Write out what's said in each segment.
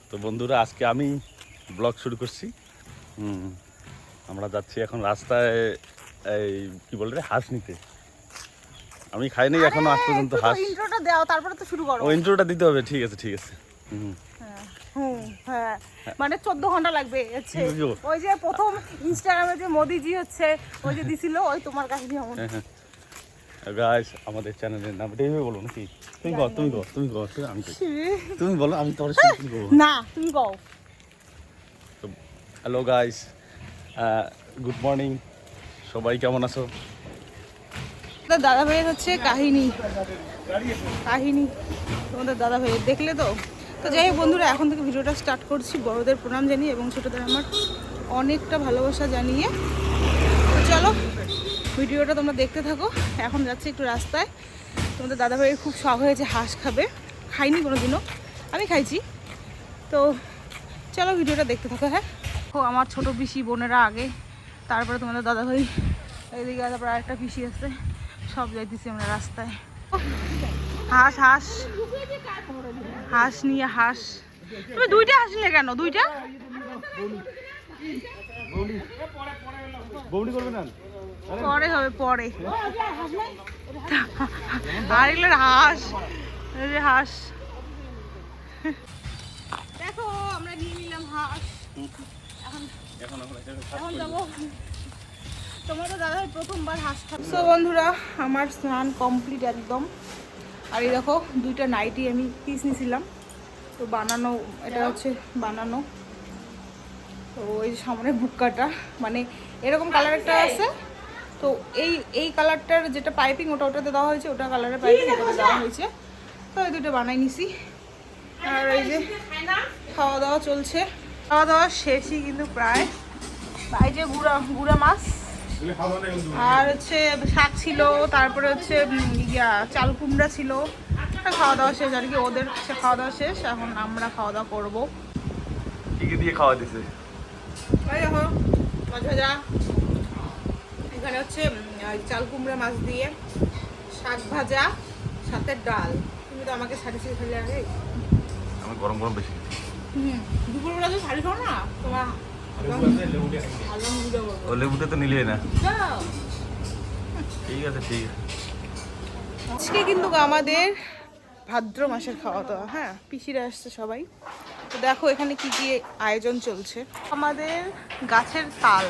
তো বন্ধুরা আজকে আমি ব্লগ শুরু করছি। আমরা যাচ্ছি এখন রাস্তায় এই কি বলে রে হাঁস নিতে। আমি খাইনি এখনো আজ পর্যন্ত হাঁস। ইন্ট্রোটা দাও তারপরে তো শুরু করো। ও ইন্ট্রোটা দিতে হবে, ঠিক আছে ঠিক আছে। হ্যাঁ মানে 14 ঘন্টা লাগবে হচ্ছে। ওই যে প্রথম ইনস্টাগ্রামে যে মোদিজি হচ্ছে ওই যে দিছিল ওই তোমার কাহিনী এমন। গাইস আমাদের চ্যানেলের নাম এটাই বলো নাকি? তুমি বলো আমি তুমি বলো আমি তোমার সাথে বলবো না তুমি কও। তো হ্যালো গাইস, গুড মর্নিং, সবাই কেমন আছো? দাদা ভাইয়ের হচ্ছে কাহিনী তোমাদের দাদা ভাইয়ের দেখলে তো। তো যাই হোক বন্ধুরা, এখন থেকে ভিডিওটা স্টার্ট করছি বড়দের প্রণাম জানিয়ে এবং ছোটদের আমার অনেকটা ভালোবাসা জানিয়ে। তো চলো ভিডিওটা তোমরা দেখতে থাকো। এখন যাচ্ছি একটু রাস্তায়। তোমাদের দাদা ভাইয়ের খুব শখ হয়েছে হাঁস খাবে, খাইনি কোনো দিনও, আমি খাইছি। তো চলো ভিডিওটা দেখতে থাকো। হ্যাঁ আমার ছোট পিসি বোনেরা আগে, তারপরে তোমাদের দাদা ভাই, এইদিকে তারপরে আরেকটা পিসি আছে, সব যাইতেছি আমরা রাস্তায়। হাঁস হাঁস হাঁস নিয়ে হাঁস। তুমি দুইটা হাঁস নিলে কেন? দুইটা পরে হবে পরে। আর এগুলোর হাঁস, হাঁস দেখো আমরা নিয়ে নিলাম হাঁস। এখন যাবো। তোমাদের দাদা প্রথমবার হাঁস খাবে। তো বন্ধুরা আমার স্নান কমপ্লিট একদম। আর এই দেখো দুইটা নাইটি আমি পিস নিয়েছিলাম, তো বানানো, এটা হচ্ছে বানানো। তো ওই সামনে বুক্কাটা মানে এরকম কালার একটা আছে, তো এই কালারটার যেটা পাইপিং ওটাতে দেওয়া হয়েছে, ওটা কালারের পাইপিং এটাতে দেওয়া হয়েছে। তো এই দুটো বানাই নিছি। আর এই যে খাওয়া দাওয়া চলছে, খাওয়া দাওয়া শেষই কিন্তু প্রায়। এই যে গুড়া মাছ আর হচ্ছে শাক ছিল, তারপরে হচ্ছে চাল কুমড়া ছিল। খাওয়া দাওয়া শেষ আর কি, ওদের খাওয়া দাওয়া শেষ, এখন আমরা খাওয়া দাওয়া করবো। কি কি দিয়ে খাওয়া দিছে? দেখো মাছ ভাজা, এখানে হচ্ছে চাল কুমড়া মাছ দিয়ে শাক ভাজা, সাথে ডাল। তুমি তো আমাকে শাড়ি ছিল খেলে আগে, আমি গরম গরম বেশি। দুপুরবেলা তো শাড়ি খাও না তোমার। ও লেবুটা তো নিলে না, ঠিক আছে ঠিক আছে। আজকে কিন্তু আমাদের ভাদ্র মাসের খাওয়া দাওয়া। হ্যাঁ পিসিরা আসছে সবাই। তো দেখো এখানে কি কি আয়োজন চলছে। আমাদের গাছের তাল,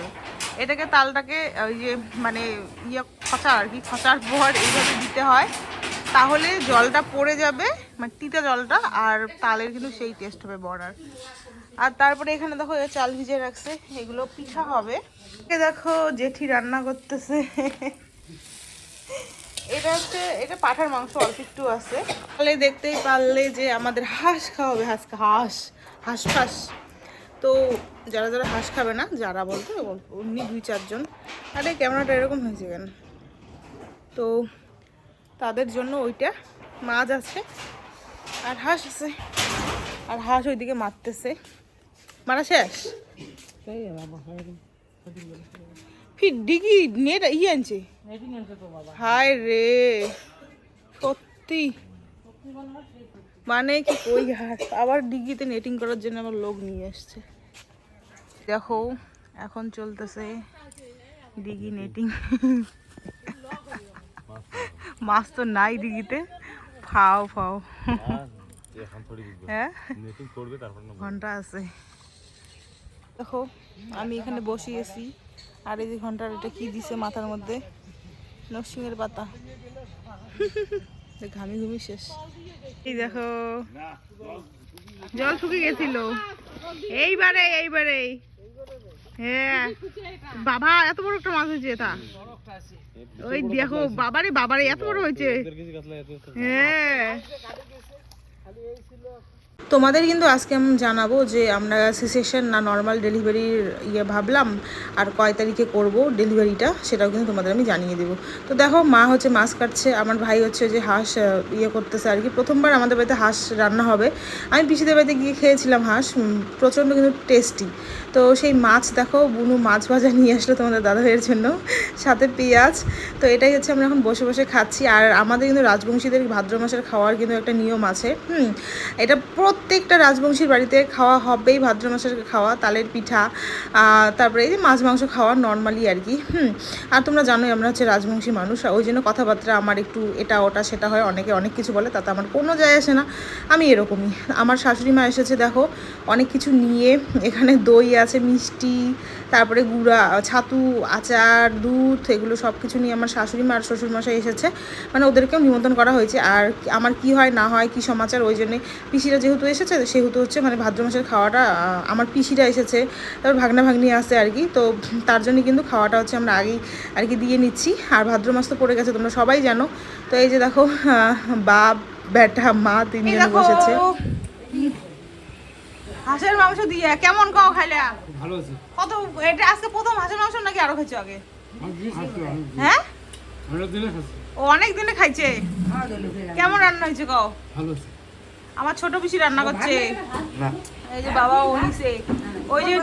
তালটাকে ওই যে মানে খচা আর কি, খচার পর এইভাবে দিতে হয়, তাহলে জলটা পড়ে যাবে, মানে তিতা জলটা, আর তালের কিন্তু সেই টেস্ট হবে বড়ার। আর তারপরে এখানে দেখো চাল ভিজে রাখছে, এগুলো পিঠা হবে। দেখো জেঠি রান্না করতেছে। এটা হচ্ছে, এটা পাঠার মাংস অল্প একটু আছে। তাহলে দেখতেই পারলে যে আমাদের হাঁস খাওয়া হবে, হাঁস ফাঁস। তো যারা যারা হাঁস খাবে না, যারা বলতো অমনি 2-4 জন। আরে ক্যামেরাটা এরকম হয়েছে কেন? তো তাদের জন্য ওইটা মাছ আছে আর হাঁস আছে, আর হাঁস ওইদিকে মারতেছে, মারা শেষ। ডিগি নেট আনছে, হায় রে সত্যি মানে কি কই হাঁস আবার ডিগিতে নেটিং করার জন্য আমার লোক নিয়ে আসছে। দেখো এখন চলতেছে ডিগি নেটিং। মাছ তো নাই ডিগিতে, ফাও হ্যাঁ ঘন্টা আছে। দেখো আমি এখানে বসিয়েছি, আর এই যে ঘন্টার এটা কি দিছে মাথার মধ্যে, নরসিংহের পাতা। ঘামি ঘুমি শেষ। এই দেখো জল শুকিয়ে গেছিল এইবারে। হ্যাঁ বাবা এত বড় একটা মাছ হয়েছে এটা, ওই দেখো বাবারে এত বড় হয়েছে। হ্যাঁ তোমাদের কিন্তু আজকে আমি জানাবো যে আমরা সিসেশন না নর্মাল ডেলিভারির ভাবলাম, আর কয় তারিখে করব ডেলিভারিটা সেটাও কিন্তু তোমাদের আমি জানিয়ে দেবো। তো দেখো মা হচ্ছে মাছ কাটছে, আমার ভাই হচ্ছে যে হাঁস করতেছে আর কি। প্রথমবার আমাদের বাড়িতে হাঁস রান্না হবে। আমি পিসিদের বাড়িতে গিয়ে খেয়েছিলাম হাঁস, প্রচণ্ড কিন্তু টেস্টি। তো সেই মাছ দেখো বুনু মাছ ভাজা নিয়ে আসলো তোমাদের দাদাভাইয়ের জন্য, সাথে পেঁয়াজ। তো এটাই হচ্ছে আমরা এখন বসে বসে খাচ্ছি। আর আমাদের কিন্তু রাজবংশীদের ভাদ্র মাসের খাওয়ার কিন্তু একটা নিয়ম আছে। এটা প্রত্যেকটা রাজবংশীর বাড়িতে খাওয়া হবেই ভাদ্র মাসের খাওয়া, তালের পিঠা, তারপরে এই যে মাছ মাংস খাওয়া নর্মালি আর কি। আর তোমরা জানোই আমরা হচ্ছে রাজবংশী মানুষ, ওই জন্য কথাবার্তা আমার একটু এটা ওটা সেটা হয়, অনেকে অনেক কিছু বলে, তাতে আমার কোনো যায় আসে না, আমি এরকমই। আমার শাশুড়ি মা এসেছে দেখো অনেক কিছু নিয়ে, এখানে দই আছে, মিষ্টি, তারপরে গুঁড়া ছাতু, আচার, দুধ, এগুলো সব কিছু নিয়ে আমার শাশুড়ি মা আর শ্বশুরমশাই এসেছে, মানে ওদেরকেও নিমন্ত্রণ করা হয়েছে। আর আমার কি হয় না হয় কি সমাচার, ওই জন্যে পিসিরা যেহেতু এসেছে সেহেতু হচ্ছে মানে ভাদ্র মাসের খাওয়াটা আমার পিসিরা এসেছে, তারপর ভাগনা ভাগ্নি আসছে আর কি, তো তার জন্য কিন্তু খাওয়াটা হচ্ছে আমরা আগেই আর কি দিয়ে নিচ্ছি। আর ভাদ্র মাস তো পড়ে গেছে তোমরা সবাই জানো। তো এই যে দেখো বাপ বেটা মা তিনজন বসেছে। হাঁসের মাংস দিয়ে কেমন খাও খাইলা? ভালো আছে। কত এটা আজকে প্রথম হাঁসের মাংস নাকি আরো খাইছো আগে? হ্যাঁ ও অনেক দিনে খাইছে। কেমন রান্না হয়েছে কও? ভালো আছে। আমার ছোট পিসি রান্না করছে, এই যে বাবা ও নিছে, ওই যে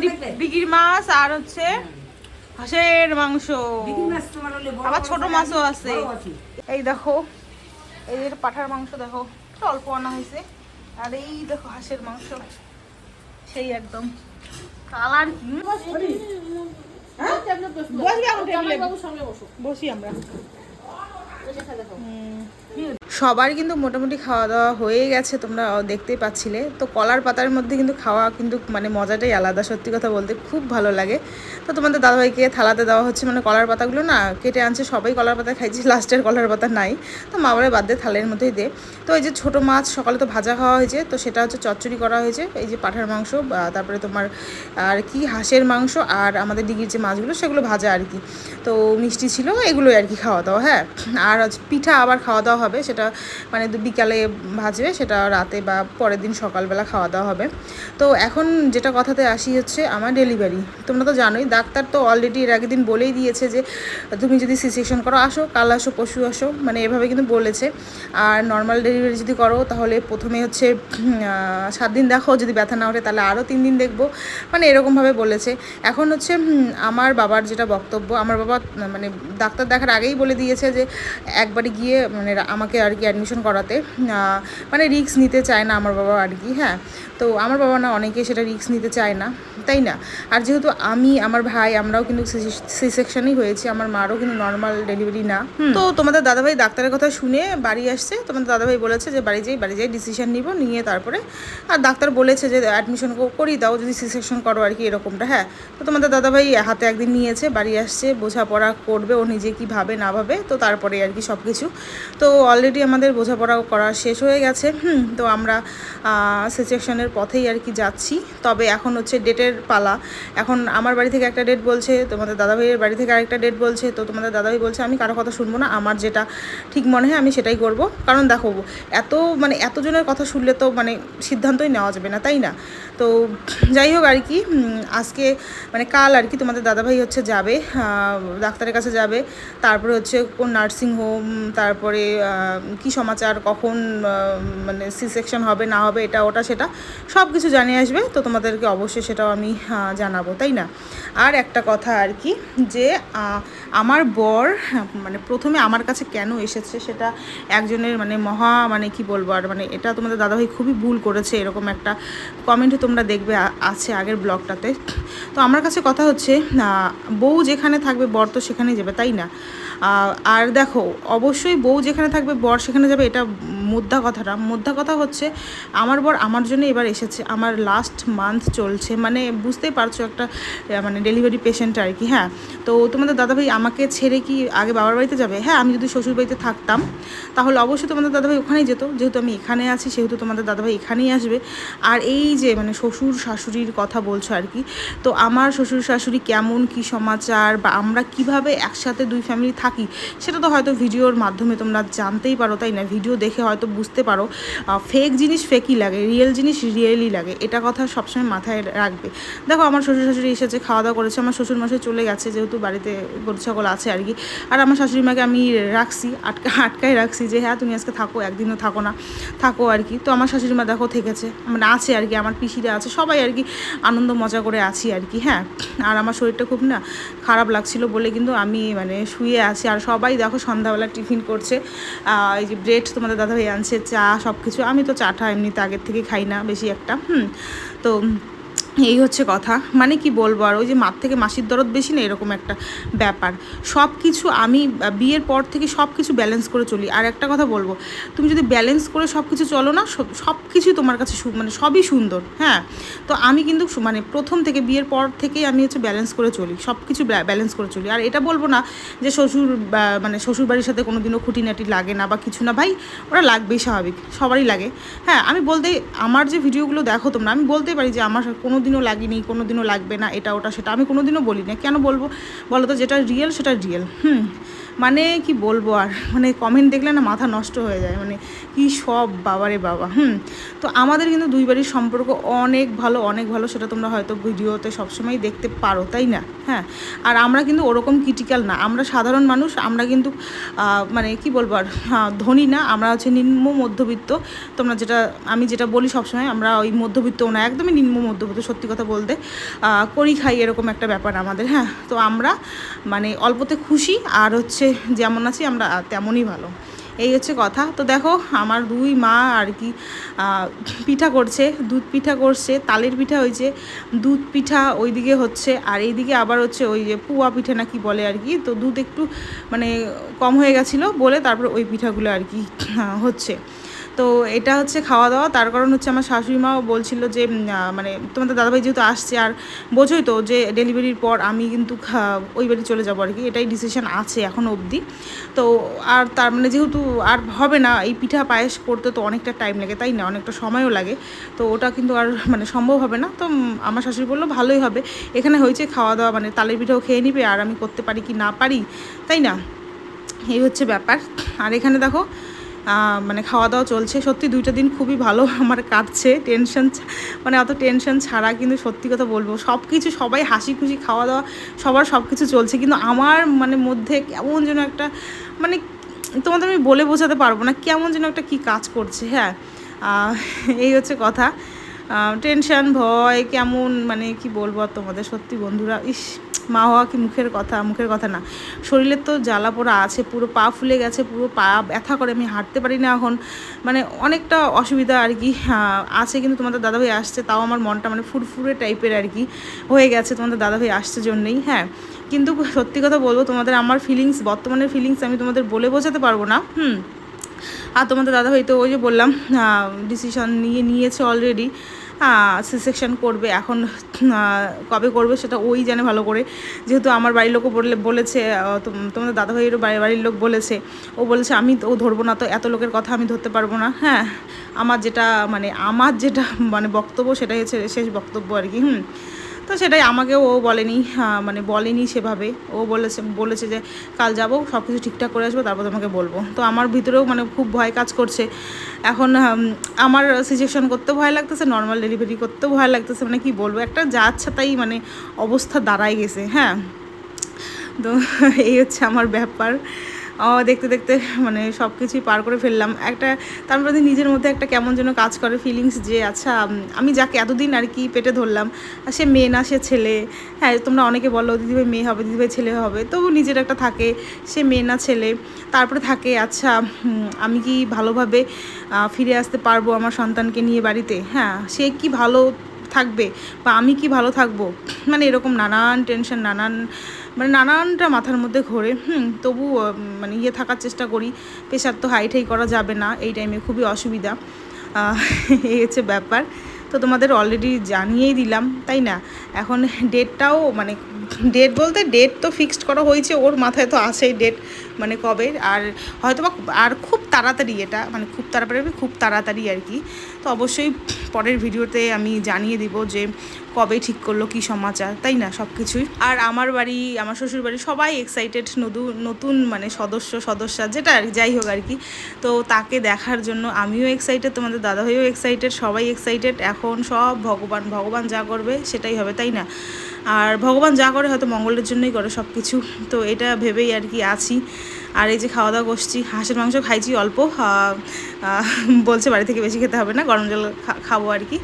বিকির মাছ আর হচ্ছে হাঁসের মাংস, আবার ছোট মাছও আছে। এই দেখো এই যে পাঠার মাংস দেখো অল্প আনা হয়েছে, আর এই দেখো হাঁসের মাংস সেই একদম কালার কি। বসি আমরা সবার কিন্তু মোটামুটি খাওয়া দাওয়া হয়ে গেছে, তোমরা দেখতেই পাচ্ছিলে। তো কলার পাতার মধ্যে কিন্তু খাওয়া কিন্তু মানে মজাটাই আলাদা, সত্যি কথা বলতে খুব ভালো লাগে। তো তোমাদের দাদাভাইকে থালাতে দেওয়া হচ্ছে, মানে কলার পাতাগুলো না কেটে আনছে, সবাই কলার পাতা খাইছি, লাস্টের কলার পাতা নাই, তো মা বলে বাদ দিয়ে থালের মধ্যেই দে। তো এই যে ছোটো মাছ সকালে তো ভাজা খাওয়া হয়েছে, তো সেটা হচ্ছে চচ্চড়ি করা হয়েছে, এই যে পাঠার মাংস, তারপরে তোমার আর কি হাঁসের মাংস, আর আমাদের ডিগির যে মাছগুলো সেগুলো ভাজা আর কি। তো মিষ্টি ছিল, এগুলোই আর কি খাওয়া দাওয়া। হ্যাঁ, আর পিঠা আবার খাওয়া দাওয়া হবে, সেটা মানে বিকালে ভাজবে, সেটা রাতে বা পরের দিন সকালবেলা খাওয়া দাওয়া হবে। তো এখন যেটা কথাতে আসি হচ্ছে আমার ডেলিভারি, তোমরা তো জানোই ডাক্তার তো অলরেডি এর আগের দিন বলেই দিয়েছে যে তুমি যদি সি সেকশন করো আসো, কাল আসো, পরশু আসো, মানে এভাবে কিন্তু বলেছে। আর নর্মাল ডেলিভারি যদি করো তাহলে প্রথমে হচ্ছে 7 দিন দেখো, যদি ব্যথা না ওঠে তাহলে আরও 3 দিন দেখবো, মানে এরকমভাবে বলেছে। এখন হচ্ছে আমার বাবার যেটা বক্তব্য, আমার বাবা মানে ডাক্তার দেখার আগেই বলে দিয়েছে যে একবারই গিয়ে মানে আমাকে আর কি অ্যাডমিশন করাতে, মানে রিস্ক নিতে চায় না আমার বাবা আর কি। হ্যাঁ, তো আমার বাবা না অনেকে সেটা রিস্ক নিতে চায় না, তাই না? আর যেহেতু আমি আমার ভাই আমরাও কিন্তু সি সেকশনই হয়েছি, আমার মারও কিন্তু নর্মাল ডেলিভারি না। তো তোমাদের দাদাভাই ডাক্তারের কথা শুনে বাড়ি আসছে, তোমাদের দাদাভাই বলেছে যে বাড়ি যাই ডিসিশন নিব, নিয়ে তারপরে আর ডাক্তার বলেছে যে অ্যাডমিশন করিয়ে দাও যদি সি সেকশন করো আর কি, এরকমটা। হ্যাঁ, তো তোমাদের দাদাভাই হাতে একদিন নিয়েছে, বাড়ি আসছে, বোঝাপড়া করবে ও নিজে কি ভাবে না ভাবে, তো তারপরে আর কি সব কিছু। তো অলরেডি আমাদের বোঝাপড়া করা শেষ হয়ে গেছে। তো আমরা সি সেকশনের পথেই আর কি যাচ্ছি। তবে এখন হচ্ছে ডেটের পালা, এখন আমার বাড়ি থেকে একটা ডেট বলছে, তোমাদের দাদাভাইয়ের বাড়ি থেকে আরেকটা ডেট বলছে। তো তোমাদের দাদাভাই বলছে আমি কারো কথা শুনবো না, আমার যেটা ঠিক মনে হয় আমি সেটাই করব, কারণ দেখো এতজনের কথা শুনলে তো মানে সিদ্ধান্তই নেওয়া যাবে না, তাই না? তো যাই হোক আর কি, আজকে মানে কাল আর কি তোমাদের দাদাভাই হচ্ছে যাবে ডাক্তারের কাছে যাবে, তারপরে হচ্ছে কোন নার্সিং হোম, তারপরে কি সমাচার, কখন মানে সি সেকশন হবে না হবে, এটা ওটা সেটা সব কিছু জানিয়ে আসবে। তো তোমাদেরকে অবশ্যই সেটাও আমি জানাবো, তাই না? আর একটা কথা আর কি, যে আমার বর মানে প্রথমে আমার কাছে কেন এসেছে সেটা একজনের মানে মানে কি বলবো, আর মানে এটা তোমাদের দাদাভাই খুবই ভুল করেছে, এরকম একটা কমেন্টে তোমরা দেখবে আছে আগের ব্লগটাতে। তো আমার কাছে কথা হচ্ছে বউ যেখানে থাকবে বর তো সেখানেই যাবে, তাই না? আর দেখো অবশ্যই বউ যেখানে থাকবে বর সেখানে যাবে, এটা মোদ্দা কথা হচ্ছে আমার বর আমার জন্য এবার এসেছে, আমার লাস্ট মান্থ চলছে, মানে বুঝতেই পারছো একটা মানে ডেলিভারি পেশেন্ট আর কি। হ্যাঁ, তো তোমাদের দাদাভাই আমাকে ছেড়ে কি আগে বাবার বাড়িতে যাবে? হ্যাঁ, আমি যদি শ্বশুর বাড়িতে থাকতাম তাহলে অবশ্যই তোমাদের দাদাভাই ওখানেই যেত, যেহেতু আমি এখানে আছি সেহেতু তোমাদের দাদাভাই এখানেই আসবে। আর এই যে মানে শ্বশুর শাশুড়ির কথা বলছো আর কি, তো আমার শ্বশুর শাশুড়ি কেমন, কি সমাচার, বা আমরা কিভাবে একসাথে দুই ফ্যামিলি থাকি সেটা তো হয়তো ভিডিওর মাধ্যমে তোমরা জানতেই পারো, তাই না? ভিডিও দেখে হয়তো বুঝতে পারো, ফেক জিনিস ফেকই লাগে, রিয়েল জিনিস রিয়েলই লাগে, এটা কথা সবসময় মাথায় রাখবে। দেখো আমার শ্বশুর শাশুড়ি এসেছে, খাওয়া দাওয়া করেছে, আমার শ্বশুর মশাই চলে গেছে, যেহেতু বাড়িতে গরু ছাগল আছে আর কি। আর আমার শাশুড়ি মাকে আমি রাখছি, আটকায় রাখছি যে হ্যাঁ তুমি আজকে থাকো, একদিনও থাকো না, থাকো আর কি। তো আমার শাশুড়ি মা দেখো থেকেছে, মানে আছে আর কি, আমার পিসিরা আছে, সবাই আর কি আনন্দ মজা করে আছি আর কি। হ্যাঁ, আর আমার শরীরটা খুব না খারাপ লাগছিল বলে কিন্তু আমি মানে শুয়ে আছি, আর সবাই দেখো সন্ধ্যাবেলা টিফিন করছে, এই যে ব্রেড তোমাদের দাদাভাই খেয়ে আনছে, চা সব কিছু। আমি তো চাটা এমনিতে আগের থেকে খাই না বেশি একটা, তো এই হচ্ছে কথা। মানে কি বলবো আর, ওই যে মার থেকে মাসির দরদ বেশি না, এরকম একটা ব্যাপার। সব কিছু আমি বিয়ের পর থেকে সব কিছু ব্যালেন্স করে চলি। আর একটা কথা বলবো, তুমি যদি ব্যালেন্স করে সব কিছু চলো না, সব কিছুই তোমার কাছে মানে সবই সুন্দর। হ্যাঁ, তো আমি কিন্তু মানে প্রথম থেকে বিয়ের পর থেকেই আমি হচ্ছে ব্যালেন্স করে চলি, সব কিছু ব্যালেন্স করে চলি। আর এটা বলবো না যে মানে শ্বশুরবাড়ির সাথে কোনো দিনও খুঁটিনাটি লাগে না বা কিছু না, ভাই ওরা লাগবেই, স্বাভাবিক, সবারই লাগে। হ্যাঁ, আমি বলতেই, আমার যে ভিডিওগুলো দেখো তোমরা, আমি বলতেই পারি যে আমার কোনো দিনও লাগেনি, কোনো দিনও লাগবে না, এটা ওটা সেটা আমি কোনো দিনও বলি না। কেন বলবো বলো তো? যেটা রিয়েল সেটা রিয়েল। মানে কি বলবো আর, মানে কমেন্ট দেখলে না মাথা নষ্ট হয়ে যায়, মানে কি সব বাবারে বাবা। তো আমাদের কিন্তু দুই বাড়ির সম্পর্ক অনেক ভালো, অনেক ভালো, সেটা তোমরা হয়তো ভিডিওতে সবসময় দেখতে পারো, তাই না? হ্যাঁ, আর আমরা কিন্তু ওরকম ক্রিটিক্যাল না, আমরা সাধারণ মানুষ, আমরা কিন্তু মানে কি বলবো আর, ধনী না, আমরা হচ্ছে নিম্ন মধ্যবিত্ত। তোমরা আমি যেটা বলি সবসময়, আমরা ওই মধ্যবিত্তও না, একদমই নিম্ন মধ্যবিত্ত, সত্যি কথা বলতে করি খাই এরকম একটা ব্যাপার আমাদের। হ্যাঁ, তো আমরা মানে অল্পতে খুশি, আর হচ্ছে যেমন আছি আমরা তেমনই ভালো, এই হচ্ছে কথা। তো দেখো আমার দুই মা আর কি পিঠা করছে, দুধ পিঠা করছে, তালের পিঠা হয়েছে, দুধ পিঠা ওইদিকে হচ্ছে, আর এইদিকে আবার হচ্ছে ওই যে পুয়া পিঠা না কি বলে আর কি। তো দুধ একটু মানে কম হয়ে গেছিলো বলে তারপর ওই পিঠাগুলো আর কি হচ্ছে। তো এটা হচ্ছে খাওয়া দাওয়া। তার কারণ হচ্ছে আমার শাশুড়ি মাও বলছিল যে মানে তোমাদের দাদাভাই যেহেতু আসছে, আর বোঝোই তো যে ডেলিভারির পর আমি কিন্তু ওই বাড়ি চলে যাবো আর কি, এটাই ডিসিশন আছে এখনও অবধি। তো আর তার মানে যেহেতু আর হবে না, এই পিঠা পায়েস করতে তো অনেকটা টাইম লাগে, তাই না, অনেকটা সময়ও লাগে, তো ওটা কিন্তু আর মানে সম্ভব হবে না। তো আমার শাশুড়ি বললো ভালোই হবে, এখানে হয়েছে খাওয়া দাওয়া, মানে তালের পিঠাও খেয়ে নিবে, আর আমি করতে পারি কি না পারি, তাই না, এই হচ্ছে ব্যাপার। আর এখানে দেখো মানে খাওয়া দাওয়া চলছে, সত্যি 2টা দিন খুবই ভালো আমার কাটছে, টেনশন মানে অত টেনশন ছাড়া। কিন্তু সত্যি কথা বলবো, সব কিছু সবাই হাসি খুশি, খাওয়া দাওয়া সবার সব কিছু চলছে, কিন্তু আমার মানে মধ্যে কেমন যেন একটা, মানে তোমাদের আমি বলে বোঝাতে পারবো না, কেমন যেন একটা কি কাজ করছে। হ্যাঁ, এই হচ্ছে কথা, টেনশন, ভয়, কেমন মানে কি বলবো আর তোমাদের, সত্যি বন্ধুরা, ইস, মা হওয়া কি মুখের কথা? মুখের কথা না, শরীরের তো জ্বালা পোড়া আছে, পুরো পা ফুলে গেছে, পুরো পা ব্যথা করে, আমি হাঁটতে পারি না এখন, মানে অনেকটা অসুবিধা আর কি আছে। কিন্তু তোমাদের দাদাভাই আসছে, তাও আমার মনটা মানে ফুরফুরে টাইপের আর কি হয়ে গেছে তোমাদের দাদাভাই আসছে জন্যেই। হ্যাঁ, কিন্তু সত্যি কথা বলবো তোমাদের, আমার ফিলিংস, বর্তমানের ফিলিংস আমি তোমাদের বলে বোঝাতে পারবো না। আর তোমাদের দাদাভাই তো ওই যে বললাম ডিসিশন নিয়েছে অলরেডি, সি সেকশন করবে। এখন কবে করবে সেটা ওই জানে ভালো করে, যেহেতু আমার বাড়ির লোকও বলেছে, তোমাদের দাদাভাইয়েরও বাড়ির লোক বলেছে, ও বলেছে আমি তো ধরবো না, তো এত লোকের কথা আমি ধরতে পারবো না। হ্যাঁ, আমার যেটা মানে বক্তব্য, সেটাই হচ্ছে শেষ বক্তব্য আর কি। তো সেটাই, আমাকেও ও বলেনি, মানে বলেনি সেভাবে, ও বলেছে যে কাল যাব, সব কিছু ঠিকঠাক করে আসবো, তারপর তোমাকে বলবো। তো আমার ভিতরেও মানে খুব ভয় কাজ করছে এখন, আমার সিজেকশন করতে ভয় লাগতেছে, নর্মাল ডেলিভারি করতেও ভয় লাগতেছে, মানে কি বলবো, একটা যা আচ্ছা তাই মানে অবস্থা দাঁড়ায় গেছে। হ্যাঁ, তো এই হচ্ছে আমার ব্যাপার। দেখতে দেখতে মানে সব কিছুই পার করে ফেললাম, একটা তার মধ্যে নিজের মধ্যে একটা কেমন যেন কাজ করে ফিলিংস, যে আচ্ছা আমি যাকে এতদিন আর কি পেটে ধরলাম, সে মেয়ে না, সে ছেলে। হ্যাঁ, তোমরা অনেকে বলো দিদিভাই মেয়ে হবে, দিদিভাই ছেলে হবে, তবু নিজের একটা থাকে, সে মেয়ে না ছেলে। তারপরে থাকে আচ্ছা আমি কি ভালোভাবে ফিরে আসতে পারবো আমার সন্তানকে নিয়ে বাড়িতে? হ্যাঁ, সে কি ভালো থাকবে বা আমি কি ভালো থাকবো, মানে এরকম নানান টেনশন, নানানটা মাথার মধ্যে ঘোরে। তবু মানে থাকার চেষ্টা করি, প্রেশার তো হাই করা যাবে না এই টাইমে, খুবই অসুবিধা, এই হচ্ছে ব্যাপার। তো তোমাদের অলরেডি জানিয়েই দিলাম, তাই না। এখন ডেটটাও মানে ডেট বলতে ডেট তো ফিক্সড করা হয়েছে, ওর মাথায় তো আছেই ডেট, মানে কবে, আর হয়তো বা আর খুব তাড়াতাড়ি, এটা মানে খুব তাড়াতাড়ি আর কি। তো অবশ্যই পরের ভিডিওতে আমি জানিয়ে দিব যে কবে ঠিক করলো, কী সমাচার, তাই না, সব কিছুই। আর আমার বাড়ি, আমার শ্বশুর বাড়ি সবাই এক্সাইটেড, নতুন মানে সদস্যা যেটা আর যাই হোক আর কি। তো তাকে দেখার জন্য আমিও এক্সাইটেড, তোমাদের দাদাভাইও এক্সাইটেড, সবাই এক্সাইটেড। এখন সব ভগবান যা করবে সেটাই হবে, তাই না। আর ভগবান যা করে হয়তো মঙ্গলের জন্যই করে সব কিছু, তো এটা ভেবেই আর কি আছি। আর এই যে খাওয়া দাওয়া করছি, হাঁসের মাংস খাইছি অল্প, বলছে বাড়ি থেকে বেশি খেতে হবে না, গরম জল খাবো আর কি।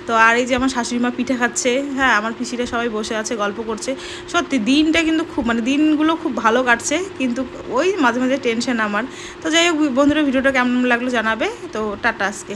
তো আর এই যে আমার শাশুড়ি মা পিঠে খাচ্ছে, হ্যাঁ আমার পিসিরা সবাই বসে আছে গল্প করছে। সত্যি দিনটা কিন্তু খুব মানে দিনগুলো খুব ভালো কাটছে, কিন্তু ওই মাঝে মাঝে টেনশন আমার। তো যাই হোক বন্ধুরা, ভিডিওটা কেমন লাগলো জানাবে। তো টাটা আজকে।